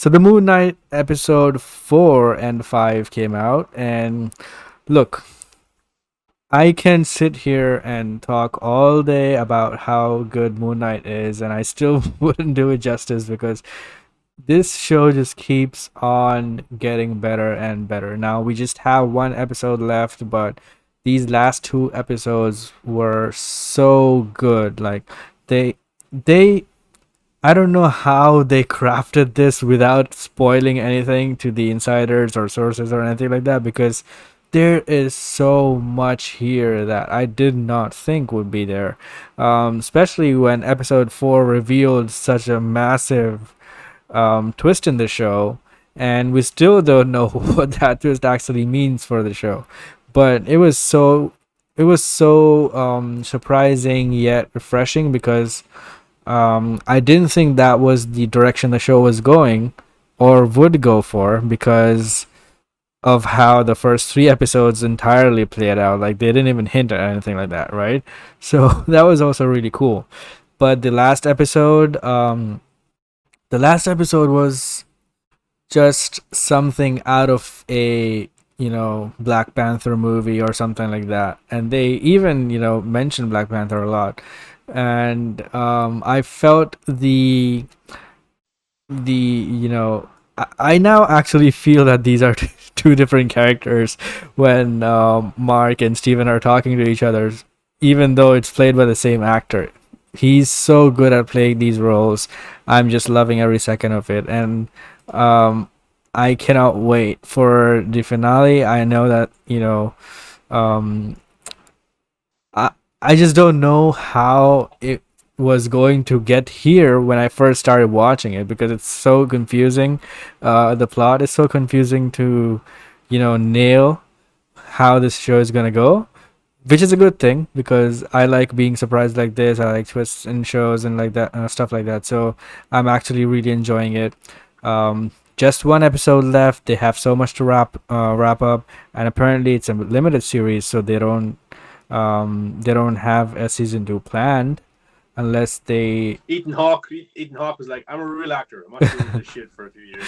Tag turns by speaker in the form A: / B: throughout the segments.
A: So the Moon Knight episode 4 and 5 came out, and look, I can sit here and talk all day about how good Moon Knight is, and I still wouldn't do it justice because this show just keeps on getting better and better. Now we just have one episode left, but these last two episodes were so good. Like they I don't know how they crafted this without spoiling anything to the insiders or sources or anything like that, because there is so much here that I did not think would be there. Especially when episode 4 revealed such a massive twist in the show, and we still don't know what that twist actually means for the show. But it was so surprising yet refreshing because I didn't think that was the direction the show was going or would go for because of how the first three episodes entirely played out. Like they didn't even hint at anything like that, right? So that was also really cool. But the last episode was just something out of a Black Panther movie or something like that, and they even mentioned Black Panther a lot, and I felt the I now actually feel that these are two different characters when Mark and Steven are talking to each other, even though it's played by the same actor. He's so good at playing these roles. I'm just loving every second of it, and um, I cannot wait for the finale. I know that um, I I just don't know how it was going to get here when I first started watching it because it's so confusing. The plot is so confusing to nail how this show is gonna go, which is a good thing because I like being surprised like this. I like twists in shows and like that stuff like that. So I'm actually really enjoying it. Just one episode left. They have so much to wrap up, and apparently it's a limited series, so they don't have a season 2 planned unless they
B: Ethan Hawke was like, I'm a real actor. I'm not doing this shit for a few years.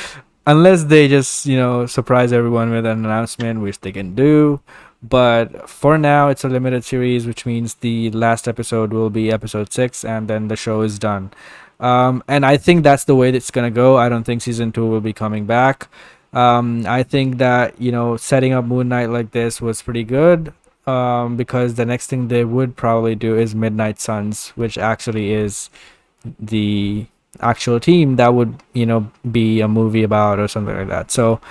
A: unless they just surprise everyone with an announcement, which they can do. But for now it's a limited series, which means the last episode will be episode 6 and then the show is done. And I think that's the way it's gonna go. I don't think season 2 will be coming back. I think that setting up Moon Knight like this was pretty good, because the next thing they would probably do is Midnight Suns, which actually is the actual team that would be a movie about or something like that. So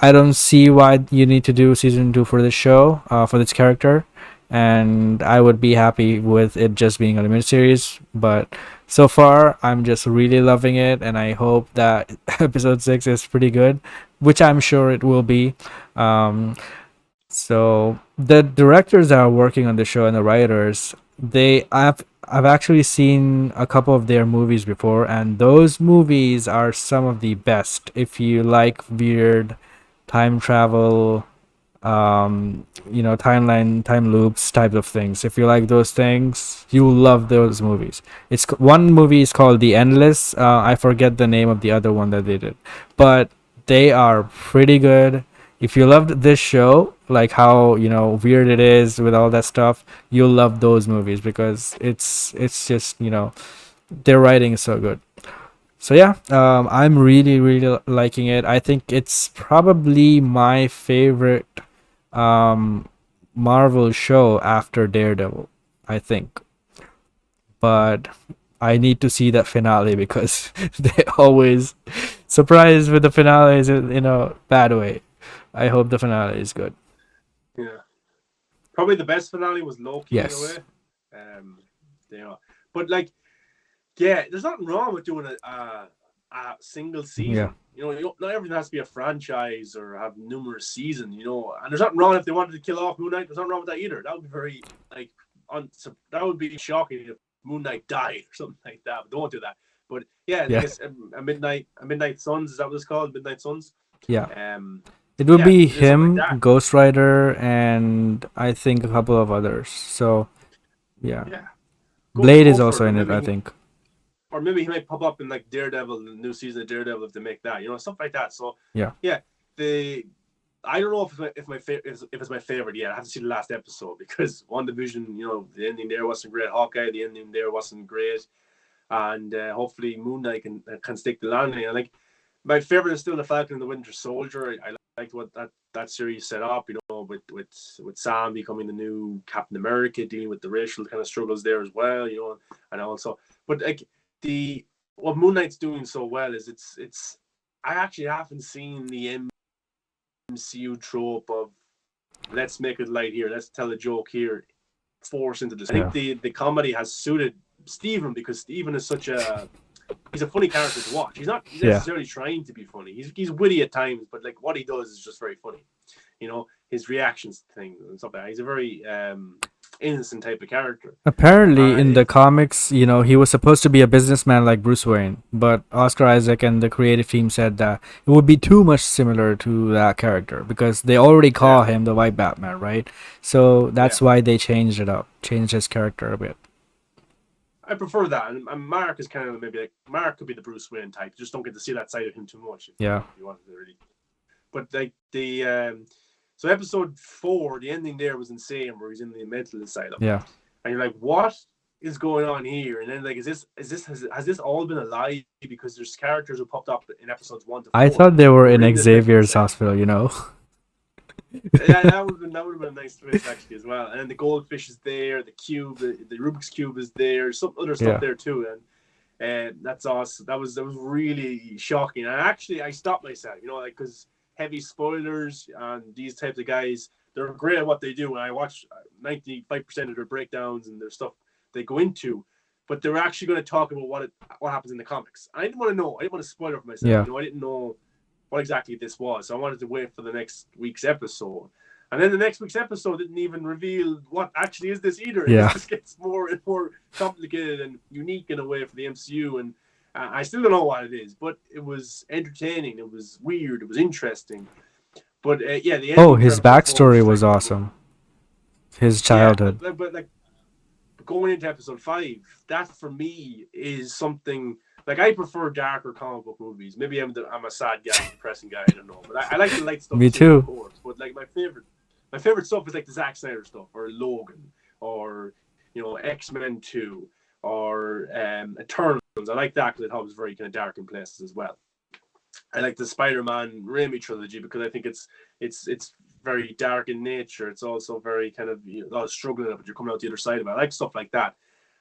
A: I don't see why you need to do season 2 for this show, for this character, and I would be happy with it just being a limited series. But so far I'm just really loving it, and I hope that episode 6 is pretty good, which I'm sure it will be. So the directors that are working on the show and the writers, I've actually seen a couple of their movies before, and those movies are some of the best. If you like weird time travel, timeline, time loops type of things, if you like those things, you will love those movies. One movie is called The Endless. I forget the name of the other one that they did, but they are pretty good. If you loved this show, like how weird it is with all that stuff, you'll love those movies because it's just their writing is so good. So yeah, I'm really really liking it. I think it's probably my favorite um Marvel show after Daredevil, I think. But I need to see that finale because they always surprise with the finales in a bad way. I hope the finale is good.
B: Yeah, probably the best finale was Loki in a way.
A: Yes.
B: Um, you know, but like, yeah, there's nothing wrong with doing a single
A: Yeah.
B: season. Not everything has to be a franchise or have numerous seasons. And there's nothing wrong if they wanted to kill off Moon Knight. There's nothing wrong with that either. That would be very like that would be shocking if Moon Knight died or something like that. But don't do that. But yeah, I
A: Yeah.
B: guess a Midnight Suns, is that what it's called? Midnight Suns.
A: Yeah.
B: Um,
A: It would
B: yeah,
A: be
B: do something like
A: him,
B: that.
A: Ghost Rider, and I think a couple of others. So yeah,
B: Yeah, go
A: Blade
B: go
A: is
B: for
A: also
B: it.
A: in it, I
B: Maybe
A: think.
B: or maybe he might pop up in like Daredevil, the new season of Daredevil, if they make that, stuff like that. So
A: Yeah.
B: yeah, the I don't know if it's my favorite yet. I have to see the last episode because WandaVision, the ending there wasn't great. Hawkeye, the ending there wasn't great, and hopefully Moon Knight can stick the landing. And like my favorite is still the Falcon and the Winter Soldier. I liked what that series set up. With Sam becoming the new Captain America, dealing with the racial kind of struggles there as well. And also, but like what Moon Knight's doing so well is it's. I actually haven't seen the MCU trope of let's make it light here, let's tell a joke here, force into this. I think the comedy has suited Steven because Steven is he's a funny character to watch. He's not necessarily trying to be funny. He's witty at times, but like what he does is just very funny. His reactions to things and stuff like that. He's a very innocent type of character.
A: Apparently, in the comics, he was supposed to be a businessman like Bruce Wayne, but Oscar Isaac and the creative team said that it would be too much similar to that character because they already call him the White Batman, right? So that's why they changed his character a bit.
B: I prefer that, and Mark is kind of maybe like Mark could be the Bruce Wayne type. You just don't get to see that side of him too much. If you wanted to really, but like so episode 4, the ending there was insane, where he's in the mental asylum.
A: Yeah,
B: and you're like, what is going on here? And then like, has this all been a lie? Because there's characters who popped up in episodes 1 to 4.
A: I thought they were in Xavier's hospital.
B: Yeah, that would have been a nice twist actually as well. And then the goldfish is there, the cube, the Rubik's cube is there, some other stuff there too, and that's awesome. That was really shocking. And actually, I stopped myself, because heavy spoilers and these types of guys, they're great at what they do. And I watch 95% of their breakdowns and their stuff they go into, but they're actually going to talk about what happens in the comics. I didn't want to know. I didn't want to spoil it for myself. I didn't know what exactly this was. So I wanted to wait for the next week's episode. And then the next week's episode didn't even reveal what actually is this either. It just gets more and more complicated and unique in a way for the MCU. And I still don't know what it is, but it was entertaining. It was weird. It was interesting. But the
A: his backstory was awesome. His childhood.
B: Yeah, but going into episode 5, that for me is something. Like, I prefer darker comic book movies. Maybe I'm a sad guy, depressing guy. I don't know, but I like the light stuff.
A: Me too.
B: Of course. But like my favorite stuff is like the Zack Snyder stuff, or Logan, or X-Men 2, or Eternals. I like that because I thought it was very kind of dark in places as well. I like the Spider-Man Raimi trilogy because I think it's very dark in nature. It's also very kind of a lot of struggling, but you're coming out the other side of it. I like stuff like that.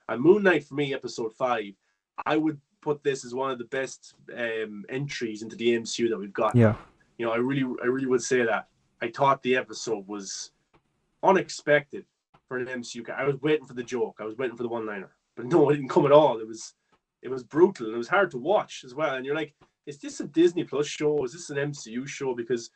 B: And Moon Knight for me, episode 5, I would put this as one of the best entries into the MCU that we've got.
A: Yeah.
B: I really would say that. I thought the episode was unexpected for an MCU. I was waiting for the joke. I was waiting for the one-liner, but no, it didn't come at all. It was brutal and it was hard to watch as well. And you're like, is this a Disney Plus show? Is this an MCU show? Because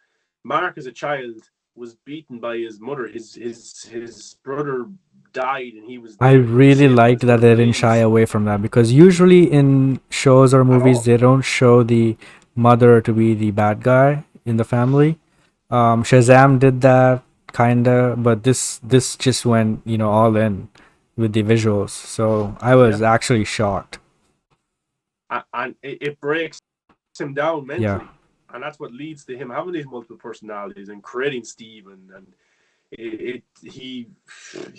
B: Mark, as a child, was beaten by his mother. His brother died, and he was.
A: I really liked that they didn't shy away from that, because usually in shows or movies they don't show the mother to be the bad guy in the family. Shazam did that kinda, but this just went all in with the visuals. So I was actually shocked.
B: And it breaks him down mentally, and that's what leads to him having these multiple personalities and creating Steven. And he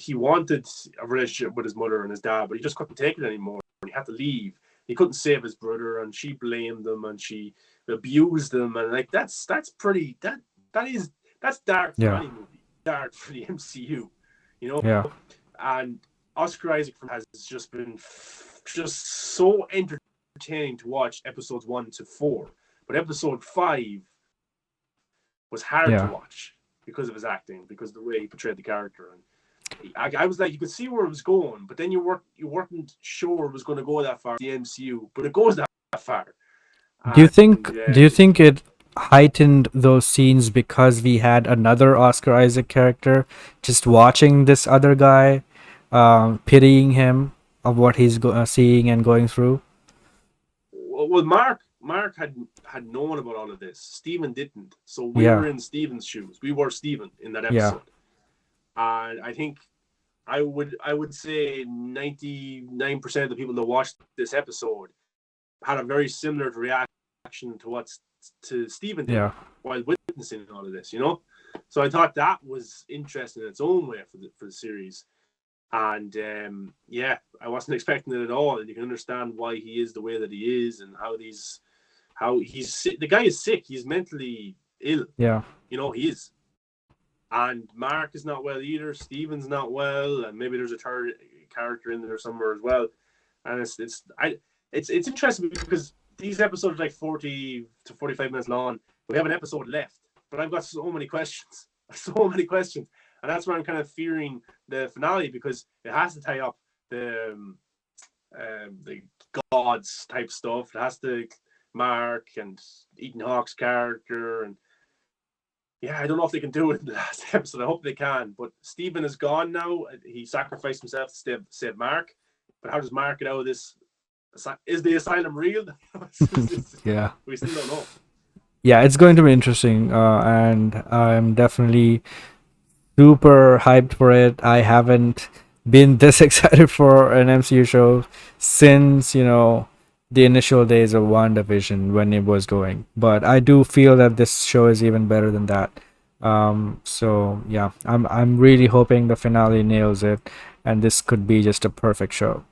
B: wanted a relationship with his mother and his dad, but he just couldn't take it anymore. He had to leave. He couldn't save his brother, and she blamed him and she abused him. And like that's dark for any movie, dark for the MCU, And Oscar Isaac has just been so entertaining to watch episodes 1 to 4, but episode 5 was hard to watch because of his acting, because of the way he portrayed the character. And I was like, you could see where it was going, but then you weren't sure it was going to go that far, the MCU, but it goes that far.
A: Do you think it heightened those scenes because we had another Oscar Isaac character, just watching this other guy, pitying him of what he's seeing and going through?
B: Well, Mark had known about all of this. Steven didn't. So we were in Steven's shoes. We were Steven in that episode. And I think I would say 99% of the people that watched this episode had a very similar reaction to what to Stephen did
A: Yeah.
B: while witnessing all of this, you know. So I thought that was interesting in its own way for the series, and yeah, I wasn't expecting it at all, and you can understand why he is the way that he is, and how he's sick. The guy is sick. He's mentally ill.
A: Yeah.
B: You know, he is. And Mark is not well either. Steven's not well, and maybe there's a third character in there somewhere as well. And it's interesting because these episodes are like 40 to 45 minutes long. We have an episode left, but I've got so many questions, so many questions, and that's why I'm kind of fearing the finale because it has to tie up the gods type stuff. It has to Mark and Ethan Hawke's character and yeah, I don't know if they can do it in the last episode. I hope they can. But Stephen is gone now. He sacrificed himself to save Mark. But how does Mark get out of this? Is the asylum real?
A: Yeah.
B: We still don't know.
A: Yeah, it's going to be interesting, and I'm definitely super hyped for it. I haven't been this excited for an MCU show since, the initial days of WandaVision when it was going. But I do feel that this show is even better than that. So yeah, I'm really hoping the finale nails it, and this could be just a perfect show.